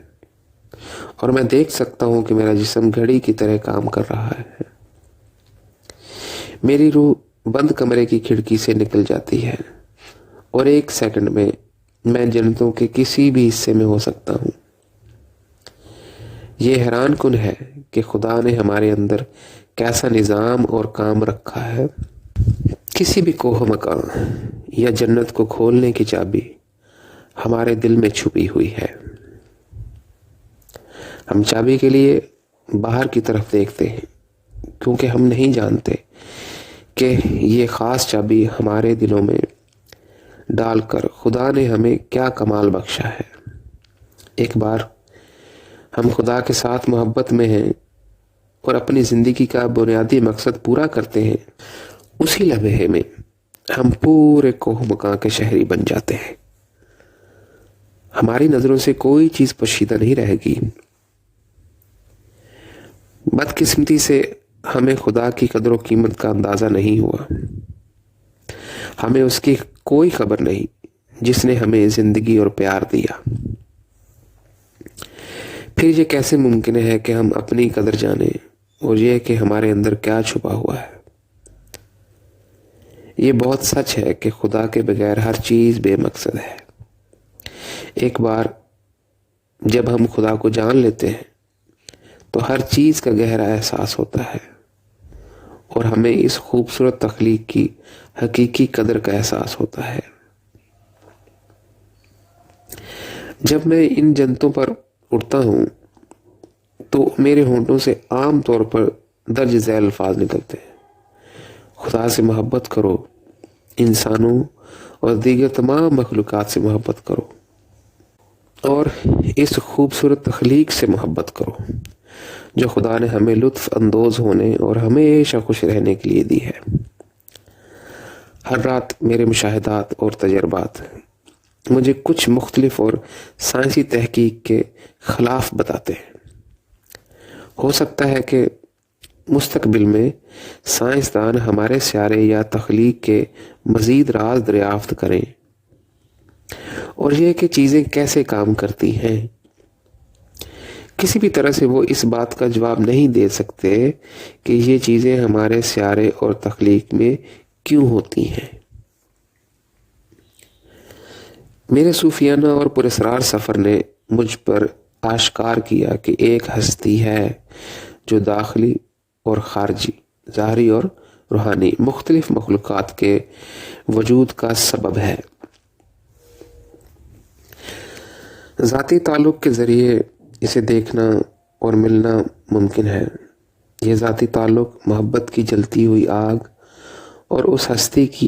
اور میں دیکھ سکتا ہوں کہ میرا جسم گھڑی کی طرح کام کر رہا ہے۔ میری روح بند کمرے کی کھڑکی سے نکل جاتی ہے اور 1 سیکنڈ میں جنتوں کے کسی بھی حصے میں ہو سکتا ہوں۔ یہ حیران کن ہے کہ خدا نے ہمارے اندر کیسا نظام اور کام رکھا ہے۔ کسی بھی کوہ مکان یا جنت کو کھولنے کی چابی ہمارے دل میں چھپی ہوئی ہے۔ ہم چابی کے لیے باہر کی طرف دیکھتے ہیں کیونکہ ہم نہیں جانتے کہ یہ خاص چابی ہمارے دلوں میں ڈال کر خدا نے ہمیں کیا کمال بخشا ہے۔ ایک بار ہم خدا کے ساتھ محبت میں ہیں اور اپنی زندگی کا بنیادی مقصد پورا کرتے ہیں، اسی لمحے میں ہم پورے کوہ مکان کے شہری بن جاتے ہیں۔ ہماری نظروں سے کوئی چیز پوشیدہ نہیں رہے گی۔ بدقسمتی سے ہمیں خدا کی قدر و قیمت کا اندازہ نہیں ہوا۔ ہمیں اس کی کوئی خبر نہیں جس نے ہمیں زندگی اور پیار دیا۔ پھر یہ کیسے ممکن ہے کہ ہم اپنی قدر جانیں اور یہ کہ ہمارے اندر کیا چھپا ہوا ہے؟ یہ بہت سچ ہے کہ خدا کے بغیر ہر چیز بے مقصد ہے۔ ایک بار جب ہم خدا کو جان لیتے ہیں تو ہر چیز کا گہرا احساس ہوتا ہے اور ہمیں اس خوبصورت تخلیق کی حقیقی قدر کا احساس ہوتا ہے۔ جب میں ان جنتوں پر اٹھتا ہوں تو میرے ہونٹوں سے عام طور پر درج ذیل الفاظ نکلتے ہیں: خدا سے محبت کرو، انسانوں اور دیگر تمام مخلوقات سے محبت کرو، اور اس خوبصورت تخلیق سے محبت کرو جو خدا نے ہمیں لطف اندوز ہونے اور ہمیشہ خوش رہنے کے لیے دی ہے۔ ہر رات میرے مشاہدات اور تجربات مجھے کچھ مختلف اور سائنسی تحقیق کے خلاف بتاتے ہیں۔ ہو سکتا ہے کہ مستقبل میں سائنسدان ہمارے سیارے یا تخلیق کے مزید راز دریافت کریں، اور یہ کہ چیزیں کیسے کام کرتی ہیں۔ کسی بھی طرح سے وہ اس بات کا جواب نہیں دے سکتے کہ یہ چیزیں ہمارے سیارے اور تخلیق میں کیوں ہوتی ہیں۔ میرے صوفیانہ اور پراسرار سفر نے مجھ پر آشکار کیا کہ ایک ہستی ہے جو داخلی اور خارجی، ظاہری اور روحانی مختلف مخلوقات کے وجود کا سبب ہے۔ ذاتی تعلق کے ذریعے اسے دیکھنا اور ملنا ممکن ہے۔ یہ ذاتی تعلق محبت کی جلتی ہوئی آگ اور اس ہستی کی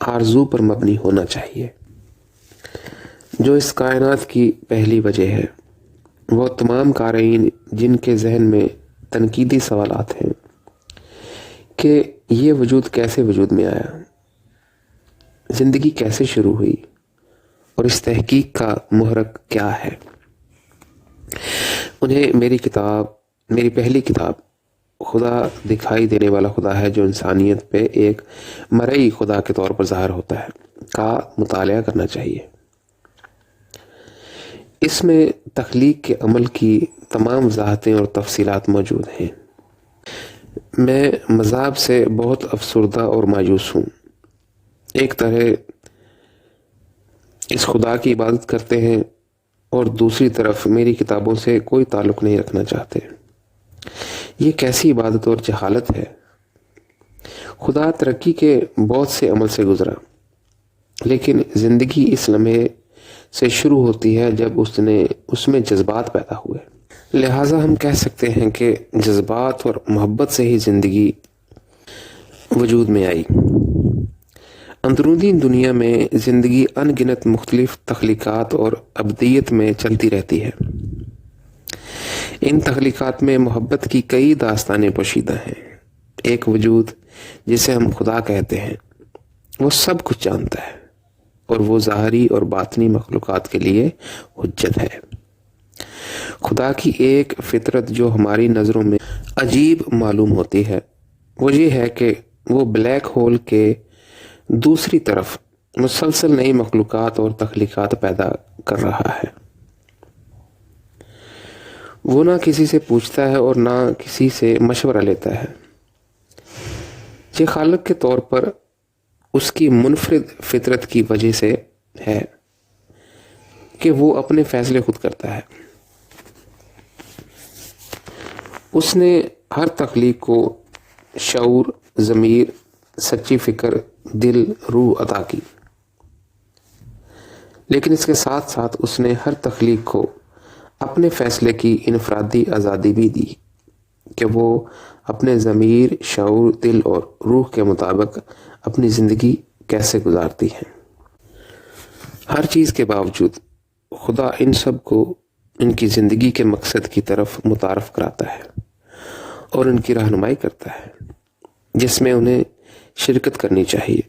آرزو پر مبنی ہونا چاہیے جو اس کائنات کی پہلی وجہ ہے۔ وہ تمام قارئین جن کے ذہن میں تنقیدی سوالات ہیں کہ یہ وجود کیسے وجود میں آیا، زندگی کیسے شروع ہوئی اور اس تحقیق کا محرک کیا ہے، انہیں میری پہلی کتاب خدا دکھائی دینے والا خدا ہے جو انسانیت پہ ایک مرئی خدا کے طور پر ظاہر ہوتا ہے کا مطالعہ کرنا چاہیے۔ اس میں تخلیق کے عمل کی تمام وضاحتیں اور تفصیلات موجود ہیں۔ میں مذہب سے بہت افسردہ اور مایوس ہوں۔ ایک طرح اس خدا کی عبادت کرتے ہیں اور دوسری طرف میری کتابوں سے کوئی تعلق نہیں رکھنا چاہتے۔ یہ کیسی عبادت اور جہالت ہے؟ خدا ترقی کے بہت سے عمل سے گزرا، لیکن زندگی اس لمحے سے شروع ہوتی ہے جب اس میں جذبات پیدا ہوئے۔ لہٰذا ہم کہہ سکتے ہیں کہ جذبات اور محبت سے ہی زندگی وجود میں آئی۔ اندرونی دنیا میں زندگی ان گنت مختلف تخلیقات اور ابدیت میں چلتی رہتی ہے۔ ان تخلیقات میں محبت کی کئی داستانیں پوشیدہ ہیں۔ ایک وجود جسے ہم خدا کہتے ہیں وہ سب کچھ جانتا ہے اور وہ ظاہری اور باطنی مخلوقات کے لیے حجت ہے۔ خدا کی ایک فطرت جو ہماری نظروں میں عجیب معلوم ہوتی ہے وہ یہ ہے کہ وہ بلیک ہول کے دوسری طرف مسلسل نئی مخلوقات اور تخلیقات پیدا کر رہا ہے۔ وہ نہ کسی سے پوچھتا ہے اور نہ کسی سے مشورہ لیتا ہے۔ یہ خالق کے طور پر اس کی منفرد فطرت کی وجہ سے ہے کہ وہ اپنے فیصلے خود کرتا ہے۔ اس نے ہر تخلیق کو شعور، ضمیر، سچی فکر، دل، روح عطا کی، لیکن اس کے ساتھ ساتھ اس نے ہر تخلیق کو اپنے فیصلے کی انفرادی آزادی بھی دی کہ وہ اپنے ضمیر، شعور، دل اور روح کے مطابق اپنی زندگی کیسے گزارتی ہے۔ ہر چیز کے باوجود خدا ان سب کو ان کی زندگی کے مقصد کی طرف متعارف کراتا ہے اور ان کی رہنمائی کرتا ہے جس میں انہیں شرکت کرنی چاہیے۔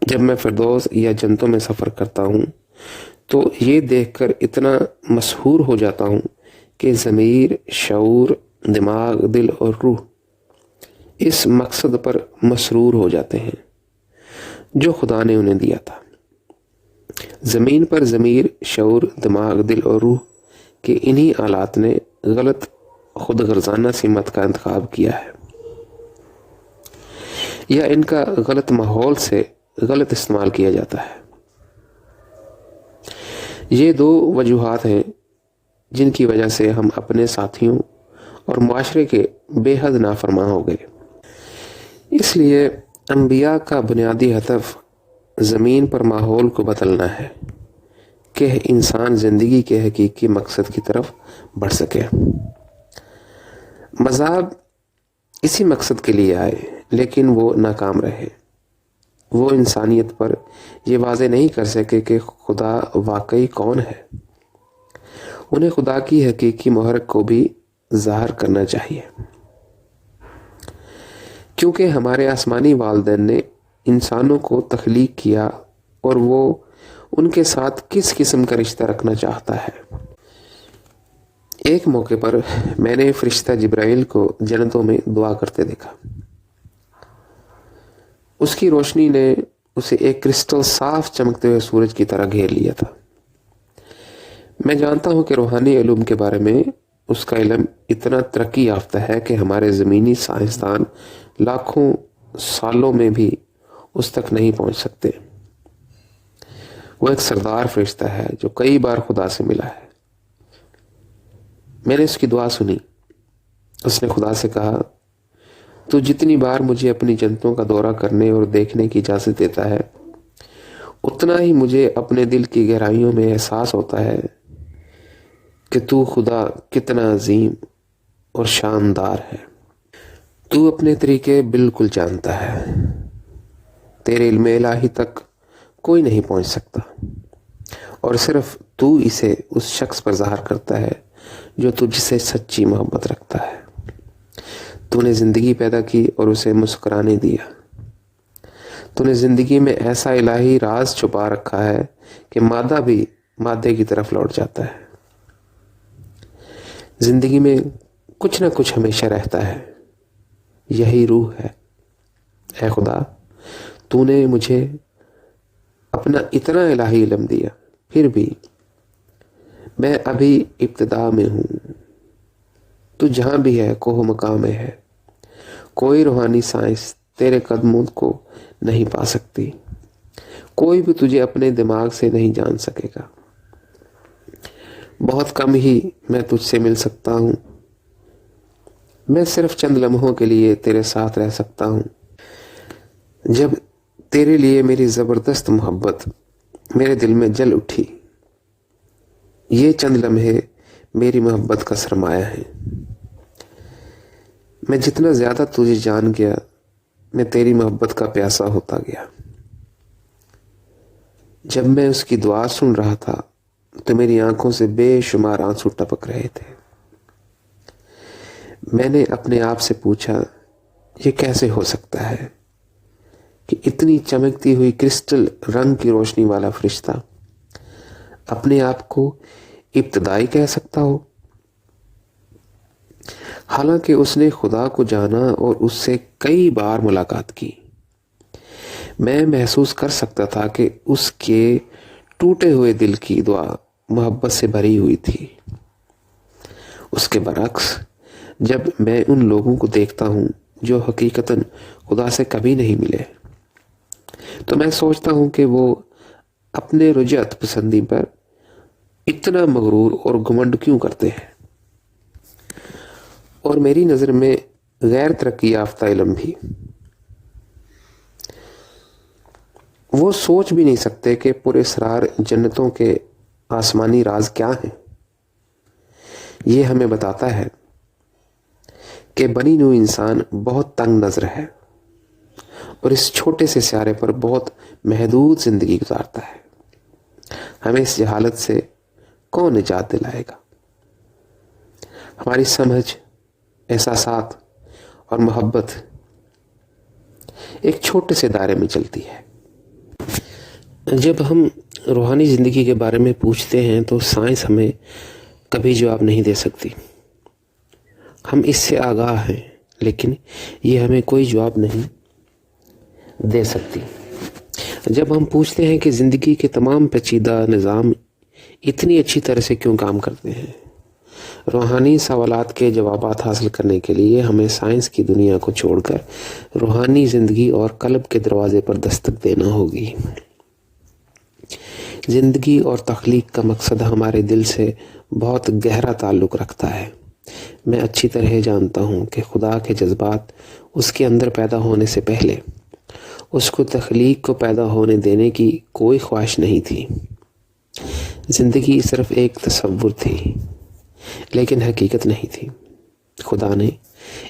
جب میں فردوس یا جنتوں میں سفر کرتا ہوں تو یہ دیکھ کر اتنا مسحور ہو جاتا ہوں کہ ضمیر، شعور، دماغ، دل اور روح اس مقصد پر مسرور ہو جاتے ہیں جو خدا نے انہیں دیا تھا۔ زمین پر ضمیر، شعور، دماغ، دل اور روح کے انہی آلات نے غلط خود غرضانہ سمت کا انتخاب کیا ہے یا ان کا غلط ماحول سے غلط استعمال کیا جاتا ہے۔ یہ دو وجوہات ہیں جن کی وجہ سے ہم اپنے ساتھیوں اور معاشرے کے بے حد نافرمان ہو گئے۔ اس لیے انبیاء کا بنیادی ہدف زمین پر ماحول کو بدلنا ہے کہ انسان زندگی کے حقیقی مقصد کی طرف بڑھ سکے۔ مذہب اسی مقصد کے لیے آئے لیکن وہ ناکام رہے۔ وہ انسانیت پر یہ واضح نہیں کر سکے کہ خدا واقعی کون ہے۔ انہیں خدا کی حقیقی محرک کو بھی ظاہر کرنا چاہیے، کیونکہ ہمارے آسمانی والدین نے انسانوں کو تخلیق کیا اور وہ ان کے ساتھ کس قسم کا رشتہ رکھنا چاہتا ہے۔ ایک موقع پر میں نے فرشتہ جبرائیل کو جنتوں میں دعا کرتے دیکھا۔ اس کی روشنی نے اسے ایک کرسٹل صاف چمکتے ہوئے سورج کی طرح گھیر لیا تھا۔ میں جانتا ہوں کہ روحانی علوم کے بارے میں اس کا علم اتنا ترقی یافتہ ہے کہ ہمارے زمینی سائنسدان لاکھوں سالوں میں بھی اس تک نہیں پہنچ سکتے۔ وہ ایک سردار فرشتہ ہے جو کئی بار خدا سے ملا ہے۔ میں نے اس کی دعا سنی۔ اس نے خدا سے کہا، تو جتنی بار مجھے اپنی جنتوں کا دورہ کرنے اور دیکھنے کی اجازت دیتا ہے اتنا ہی مجھے اپنے دل کی گہرائیوں میں احساس ہوتا ہے کہ تو خدا کتنا عظیم اور شاندار ہے۔ تو اپنے طریقے بالکل جانتا ہے۔ تیرے علم الہی تک کوئی نہیں پہنچ سکتا اور صرف تو اسے اس شخص پر ظاہر کرتا ہے جو تجھ سے سچی محبت رکھتا ہے۔ تو نے زندگی پیدا کی اور اسے مسکرانے دیا۔ تو نے زندگی میں ایسا الہی راز چھپا رکھا ہے کہ مادہ بھی مادے کی طرف لوٹ جاتا ہے۔ زندگی میں کچھ نہ کچھ ہمیشہ رہتا ہے، یہی روح ہے۔ اے خدا، تو نے مجھے اپنا اتنا الہی علم دیا، پھر بھی میں ابھی ابتدا میں ہوں۔ تو جہاں بھی ہے کوہ مقام میں ہے۔ کوئی روحانی سائنس تیرے قدموں کو نہیں پا سکتی۔ کوئی بھی تجھے اپنے دماغ سے نہیں جان سکے گا۔ بہت کم ہی میں تجھ سے مل سکتا ہوں۔ میں صرف چند لمحوں کے لیے تیرے ساتھ رہ سکتا ہوں۔ جب تیرے لیے میری زبردست محبت میرے دل میں جل اٹھی یہ چند لمحے میری محبت کا سرمایہ ہیں۔ میں جتنا زیادہ تجھے جان گیا میں تیری محبت کا پیاسا ہوتا گیا۔ جب میں اس کی دعا سن رہا تھا تو میری آنکھوں سے بے شمار آنسو ٹپک رہے تھے۔ میں نے اپنے آپ سے پوچھا یہ کیسے ہو سکتا ہے کہ اتنی چمکتی ہوئی کرسٹل رنگ کی روشنی والا فرشتہ اپنے آپ کو ابتدائی کہہ سکتا ہو، حالانکہ اس نے خدا کو جانا اور اس سے کئی بار ملاقات کی۔ میں محسوس کر سکتا تھا کہ اس کے ٹوٹے ہوئے دل کی دعا محبت سے بھری ہوئی تھی۔ اس کے برعکس جب میں ان لوگوں کو دیکھتا ہوں جو حقیقتاً خدا سے کبھی نہیں ملے تو میں سوچتا ہوں کہ وہ اپنے رجعت پسندی پر اتنا مغرور اور گھمنڈ کیوں کرتے ہیں، اور میری نظر میں غیر ترقی یافتہ علم بھی۔ وہ سوچ بھی نہیں سکتے کہ پر اسرار جنتوں کے آسمانی راز کیا ہیں۔ یہ ہمیں بتاتا ہے کہ بنی نوع انسان بہت تنگ نظر ہے اور اس چھوٹے سے سیارے پر بہت محدود زندگی گزارتا ہے۔ ہمیں اس جہالت سے کون نجات دلائے گا؟ ہماری سمجھ، احساسات اور محبت ایک چھوٹے سے دائرے میں چلتی ہے۔ جب ہم روحانی زندگی کے بارے میں پوچھتے ہیں تو سائنس ہمیں کبھی جواب نہیں دے سکتی۔ ہم اس سے آگاہ ہیں لیکن یہ ہمیں کوئی جواب نہیں دے سکتی۔ جب ہم پوچھتے ہیں کہ زندگی کے تمام پیچیدہ نظام اتنی اچھی طرح سے کیوں کام کرتے ہیں، روحانی سوالات کے جوابات حاصل کرنے کے لیے ہمیں سائنس کی دنیا کو چھوڑ کر روحانی زندگی اور قلب کے دروازے پر دستک دینا ہوگی۔ زندگی اور تخلیق کا مقصد ہمارے دل سے بہت گہرا تعلق رکھتا ہے۔ میں اچھی طرح جانتا ہوں کہ خدا کے جذبات اس کے اندر پیدا ہونے سے پہلے اس کو تخلیق کو پیدا ہونے دینے کی کوئی خواہش نہیں تھی۔ زندگی صرف ایک تصور تھی لیکن حقیقت نہیں تھی۔ خدا نے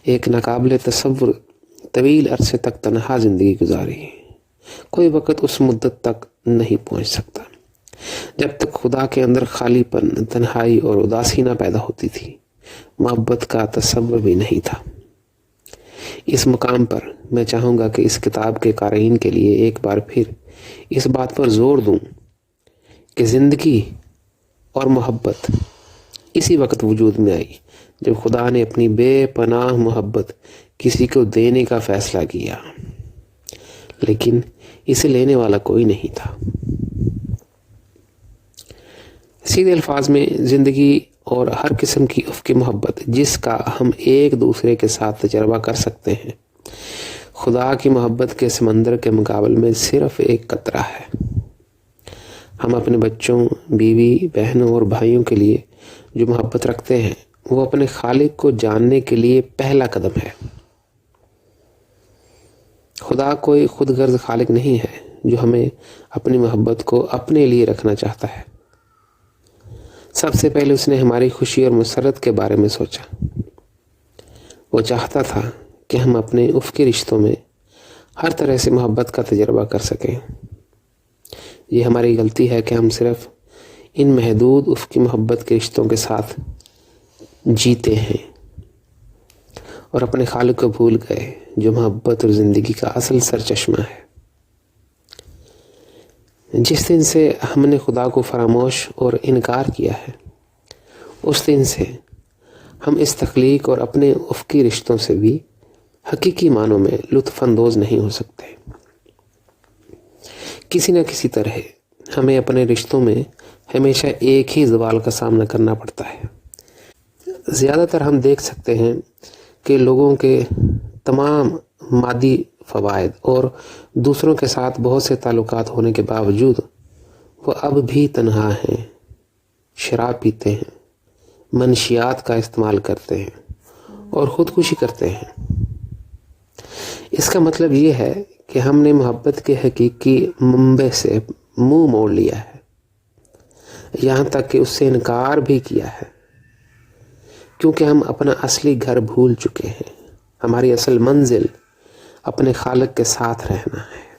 ایک ناقابل تصور طویل عرصے تک تنہا زندگی گزاری۔ کوئی وقت اس مدت تک نہیں پہنچ سکتا جب تک خدا کے اندر خالی پن، تنہائی اور اداسی نہ پیدا ہوتی تھی۔ محبت کا تصور بھی نہیں تھا۔ اس مقام پر میں چاہوں گا کہ اس کتاب کے قارئین کے لیے ایک بار پھر اس بات پر زور دوں کہ زندگی اور محبت اسی وقت وجود میں آئی جب خدا نے اپنی بے پناہ محبت کسی کو دینے کا فیصلہ کیا، لیکن اسے لینے والا کوئی نہیں تھا۔ سیدھے الفاظ میں زندگی اور ہر قسم کی افقی محبت جس کا ہم ایک دوسرے کے ساتھ تجربہ کر سکتے ہیں، خدا کی محبت کے سمندر کے مقابل میں صرف ایک قطرہ ہے۔ ہم اپنے بچوں، بیوی، بہنوں اور بھائیوں کے لیے جو محبت رکھتے ہیں وہ اپنے خالق کو جاننے کے لیے پہلا قدم ہے۔ خدا کوئی خود غرض خالق نہیں ہے جو ہمیں اپنی محبت کو اپنے لیے رکھنا چاہتا ہے۔ سب سے پہلے اس نے ہماری خوشی اور مسرت کے بارے میں سوچا۔ وہ چاہتا تھا کہ ہم اپنے افقی رشتوں میں ہر طرح سے محبت کا تجربہ کر سکیں۔ یہ ہماری غلطی ہے کہ ہم صرف ان محدود افقی محبت کے رشتوں کے ساتھ جیتے ہیں اور اپنے خالق کو بھول گئے جو محبت اور زندگی کا اصل سرچشمہ ہے۔ جس دن سے ہم نے خدا کو فراموش اور انکار کیا ہے، اس دن سے ہم اس تخلیق اور اپنے افقی رشتوں سے بھی حقیقی معنوں میں لطف اندوز نہیں ہو سکتے۔ کسی نہ کسی طرح ہمیں اپنے رشتوں میں ہمیشہ ایک ہی زوال کا سامنا کرنا پڑتا ہے۔ زیادہ تر ہم دیکھ سکتے ہیں کہ لوگوں کے تمام مادی فوائد اور دوسروں کے ساتھ بہت سے تعلقات ہونے کے باوجود وہ اب بھی تنہا ہیں، شراب پیتے ہیں، منشیات کا استعمال کرتے ہیں اور خودکشی کرتے ہیں۔ اس کا مطلب یہ ہے کہ ہم نے محبت کے حقیقی منبع سے منہ موڑ لیا ہے۔ یہاں تک کہ اس سے انکار بھی کیا ہے، کیونکہ ہم اپنا اصلی گھر بھول چکے ہیں۔ ہماری اصل منزل اپنے خالق کے ساتھ رہنا ہے۔